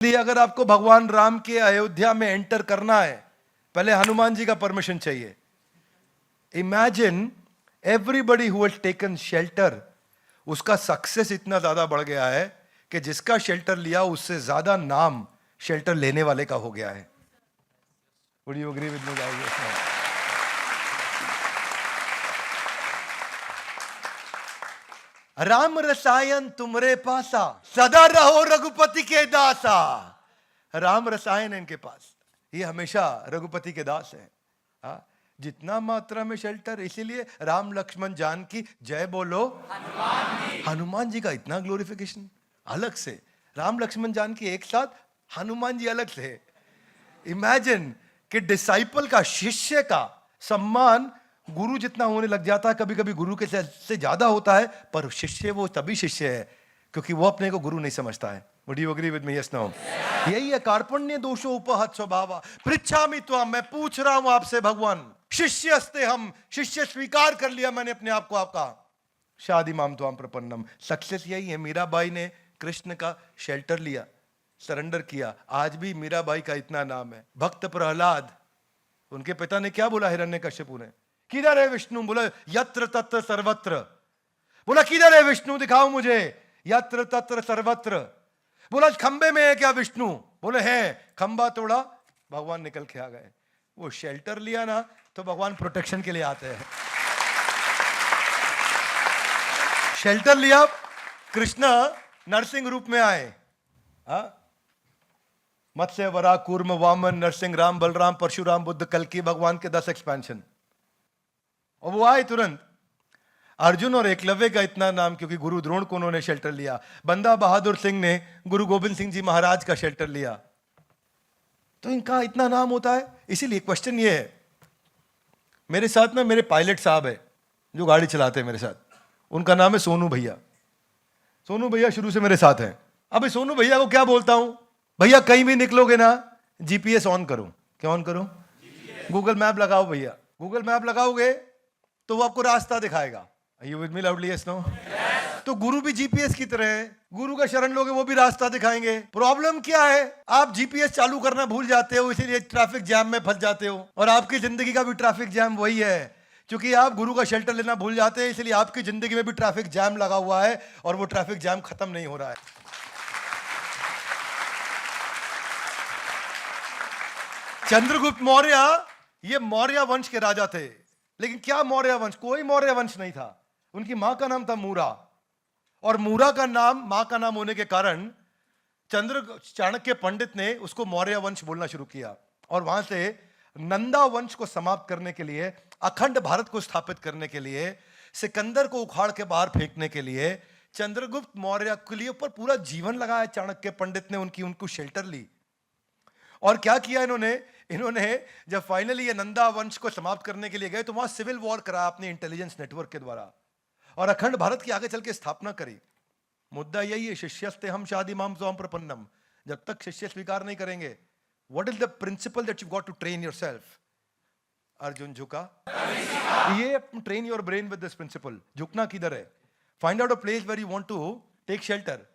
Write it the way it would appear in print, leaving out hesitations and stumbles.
इसलिए अगर आपको भगवान राम के अयोध्या में एंटर करना है, पहले हनुमान जी का परमिशन चाहिए। Imagine everybody who has taken shelter, उसका सक्सेस इतना ज्यादा बढ़ गया है कि जिसका शेल्टर लिया उससे ज्यादा नाम शेल्टर लेने वाले का हो गया है। Would you agree with me guys? Yes, no? Ram रसायन तुमरे पासा, सदा रहो रघुपति के दासा। राम रसायन इनके पास, ये हमेशा रघुपति के दास है। हाँ, जितना मात्रा में शेल्टर, इसीलिए राम लक्ष्मण जानकी जय बोलो हनुमान जी का इतना ग्लोरिफिकेशन अलग से। राम लक्ष्मण जानकी एक साथ, हनुमान जी अलग से। इमेजिन कि डिसाइपल का, शिष्य का सम्मान गुरु जितना होने लग जाता है, कभी कभी गुरु के से ज्यादा होता है, पर शिष्य वो तभी शिष्य है क्योंकि वो अपने को गुरु नहीं समझता है। Would you agree with me? Yes, no? यही है कार्पण्य दोषो उपहत स्वभाव। पृच्छामि त्वाम, मैं पूछ रहा हूं आपसे भगवान। शिष्यस्ते हम, शिष्य स्वीकार कर लिया मैंने अपने आप को आपका। शादी माम त्वाम प्रपन्नम। सक्सेस यही है। मीराबाई ने कृष्ण का शेल्टर लिया, सरेंडर किया। आज भी मीराबाई का इतना नाम है। भक्त प्रहलाद, उनके पिता ने क्या बोला हिरण्यकश्यपु ने? किधर है विष्णु? बोला यत्र तत्र सर्वत्र। बोला किधर है विष्णु, दिखाओ मुझे। यत्र तत्र सर्वत्र। बोला खंबे में है क्या विष्णु? बोले है। खंबा तोड़ा, भगवान निकल के आ गए। वो शेल्टर लिया ना, तो भगवान प्रोटेक्शन के लिए आते हैं। शेल्टर लिया, कृष्ण नरसिंह रूप में आए। मत्स्य, वराह, कूर्म, वामन, नरसिंह, राम, बलराम, परशुराम, बुद्ध, कल्कि, भगवान के 10 एक्सपेंशन। और वो आए तुरंत। अर्जुन और एकलव्य का इतना नाम क्योंकि गुरु द्रोण को उन्होंने शेल्टर लिया। बंदा बहादुर सिंह ने गुरु गोविंद सिंह जी महाराज का शेल्टर लिया। तो इनका इतना नाम होता है। इसीलिए क्वेश्चन ये है, मेरे साथ में मेरे पायलट साहब है जो गाड़ी चलाते हैं मेरे साथ, उनका नाम है सोनू भैया। सोनू भैया शुरू से मेरे साथ हैं। अब सोनू भैया को क्या बोलता हूं, भैया कहीं भी निकलोगे ना जीपीएस ऑन करो। क्या ऑन करो? गूगल मैप लगाओ भैया। गूगल मैप लगाओगे तो वो आपको रास्ता दिखाएगा। You with me loudly? Yes, no? Yes. तो गुरु भी जीपीएस की तरह है। गुरु का शरण लोगे वो भी रास्ता दिखाएंगे। प्रॉब्लम क्या है, आप जीपीएस चालू करना भूल जाते हो, इसीलिए ट्रैफिक जैम में फंस जाते हो। और आपकी जिंदगी का भी ट्रैफिक जैम वही है, क्योंकि आप गुरु का शेल्टर लेना भूल जाते हैं, इसलिए आपकी जिंदगी में भी ट्रैफिक जैम लगा हुआ है और वो ट्रैफिक जैम खत्म नहीं हो रहा है। चंद्रगुप्त मौर्य, ये मौर्य वंश के राजा थे। लेकिन क्या मौर्य वंश? कोई मौर्य वंश नहीं था। उनकी मां का नाम था मूरा, और मूरा का नाम, मां का नाम होने के कारण चाणक्य पंडित ने उसको मौर्य वंश बोलना शुरू किया। और वहां से नंदा वंश को समाप्त करने के लिए, अखंड भारत को स्थापित करने के लिए, सिकंदर को उखाड़ के बाहर फेंकने के लिए चंद्रगुप्त मौर्य के लिए ऊपर पूरा जीवन लगाया चाणक्य पंडित ने। उनको शेल्टर ली। और क्या किया इन्होंने जब फाइनली ये नंदा वंश को समाप्त करने के लिए गए तो वहां सिविल वॉर कराया अपने इंटेलिजेंस नेटवर्क के द्वारा, और अखंड भारत की आगे चल के स्थापना करी। मुद्दा यही है, शिष्यस्ते हम शादी माम स्वाम प्रपन्नम। जब तक शिष्य स्वीकार नहीं करेंगे, what is the principle that you got to train yourself? Arjun झुका। ये train your brain with this principle. झुकना किधर है? Find out a place where you want to take shelter.